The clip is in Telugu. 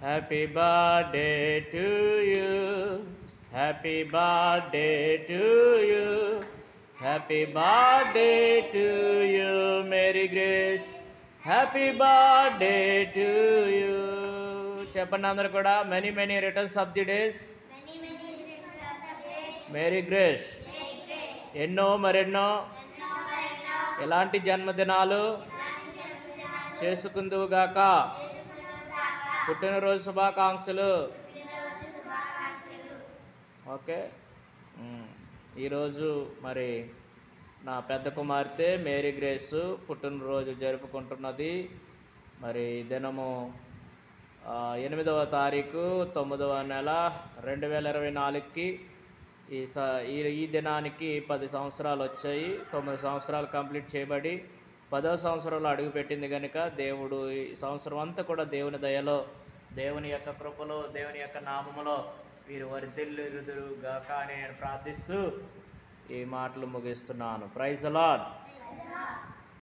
Happy birthday to you, happy birthday to you, happy birthday to you Mary Grace, happy birthday to you. చెప్పండి అందరు కూడా, many many returns of the days, Mary Grace. ఎన్నో మరెన్నో ఎలాంటి జన్మదినాలు చేసుకుందువుగాక. పుట్టినరోజు శుభాకాంక్షలు. ఓకే, ఈరోజు మరి నా పెద్ద కుమార్తె మేరీ గ్రేస్ పుట్టినరోజు జరుపుకుంటున్నది. మరి దినము 8వ తారీఖు 9వ నెల 2024కి ఈ దినానికి 10 సంవత్సరాలు వచ్చాయి. 9 సంవత్సరాలు కంప్లీట్ చేయబడి 10వ సంవత్సరంలో అడుగుపెట్టింది కనుక దేవుడు ఈ సంవత్సరం అంతా కూడా దేవుని దయలో, దేవుని యొక్క కృపలో, దేవుని యొక్క నామములో వీరు వర్ధిల్లుదురుగాక అని నేను ప్రార్థిస్తూ ఈ మాటలు ముగిస్తున్నాను. Praise the lord.